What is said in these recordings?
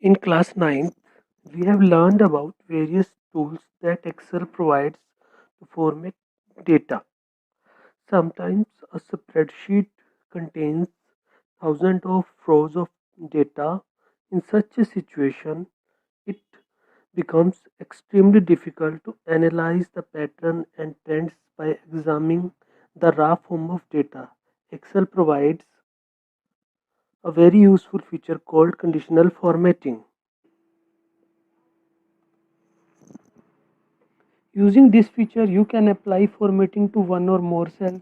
In class 9th, we have learned about various tools that Excel provides to format data. Sometimes a spreadsheet contains thousands of rows of data. In such a situation, it becomes extremely difficult to analyze the pattern and trends by examining the raw form of data. Excel provides a very useful feature called conditional formatting. Using this feature, you can apply formatting to one or more cells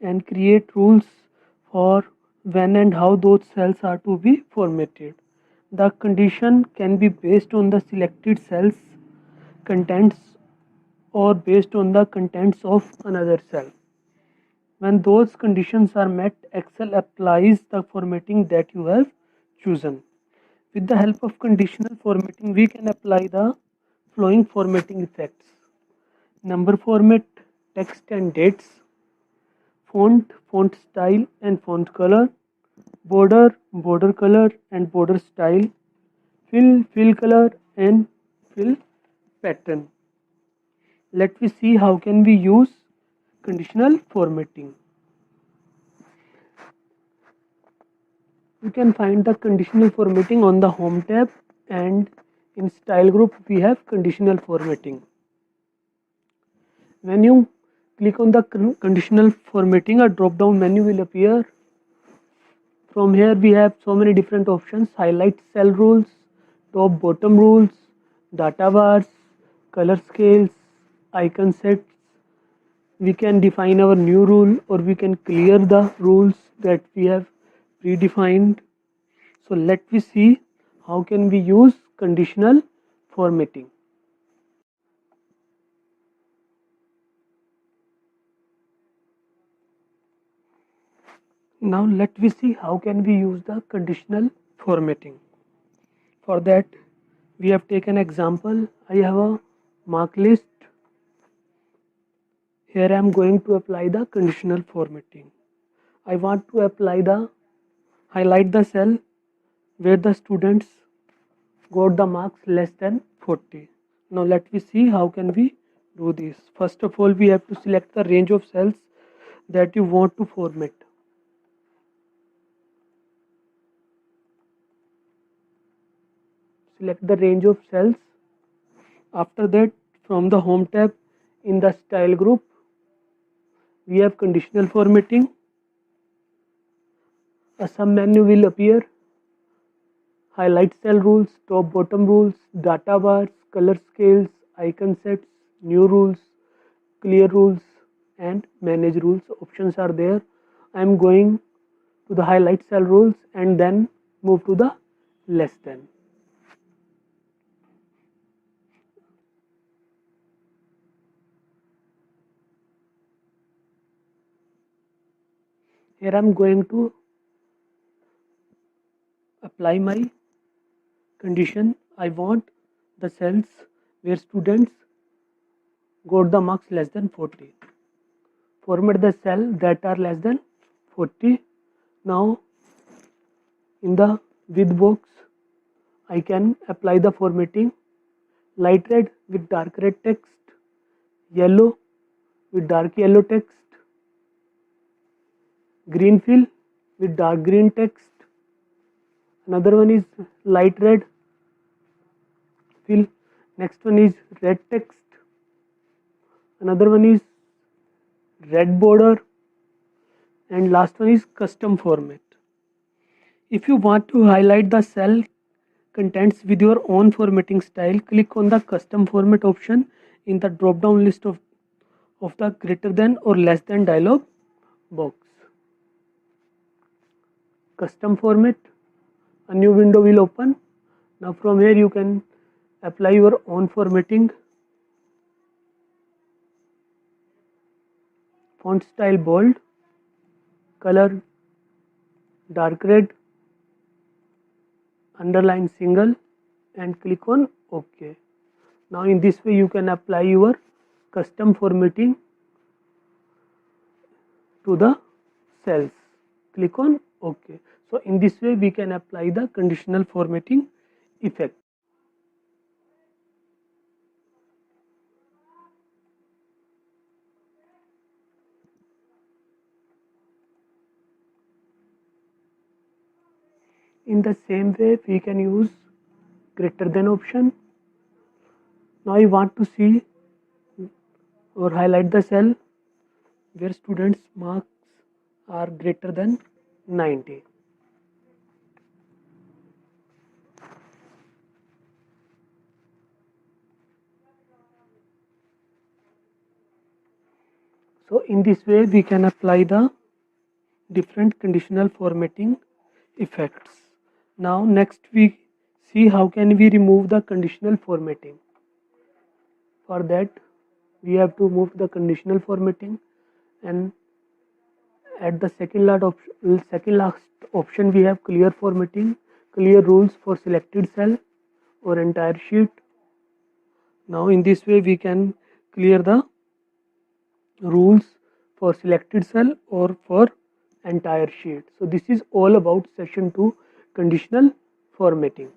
and create rules for when and how those cells are to be formatted. The condition can be based on the selected cell's contents or based on the contents of another cell. When those conditions are met, Excel applies the formatting that you have chosen. With the help of conditional formatting, we can apply the following formatting effects: number format, text and dates, font, font style and font color, border, border color and border style, fill, fill color and fill pattern. Let me see how can we use conditional formatting. You can find the conditional formatting on the home tab, and in style group we have conditional formatting. When you click on the conditional formatting, a drop down menu will appear. From here we have so many different options: highlight cell rules, top bottom rules, data bars, color scales, icon sets. We can define our new rule or we can clear the rules that we have predefined. So let me see how can we use conditional formatting. Now let me see how can we use the conditional formatting. For that we have taken example. I have a mark list. Here I am going to apply the conditional formatting. I want to apply the highlight the cell where the students got the marks less than 40. Now let me see how can we do this. First of all, we have to select the range of cells that you want to format. Select the range of cells. After that, from the home tab in the style group, we have conditional formatting. A sub menu will appear. Highlight cell rules, top bottom rules, data bars, color scales, icon sets, new rules, clear rules and manage rules options are there. I am going to the highlight cell rules and then move to the less than. Here I am going to apply my condition. I want the cells where students got the marks less than 40. Format the cell that are less than 40. Now in the width box I can apply the formatting: light red with dark red text, yellow with dark yellow text, green fill with dark green text. Another one is light red fill. Next one is red text. Another one is red border. And last one is custom format. If you want to highlight the cell contents with your own formatting style, click on the custom format option in the drop down list of the greater than or less than dialog box. Custom format, a new window will open. Now from here you can apply your own formatting. Font style bold, color dark red, underline single and click on OK. Now in this way you can apply your custom formatting to the cells. Click on OK. So in this way we can apply the conditional formatting effect. In the same way, we can use greater than option. Now I want to see or highlight the cell where students' marks are greater than 90. So in this way we can apply the different conditional formatting effects. Now next we see how can we remove the conditional formatting. For that we have to move the conditional formatting, and at the second last option we have clear formatting, clear rules for selected cell or entire sheet. Now in this way we can clear the rules for selected cell or for entire sheet. So this is all about session 2 conditional formatting.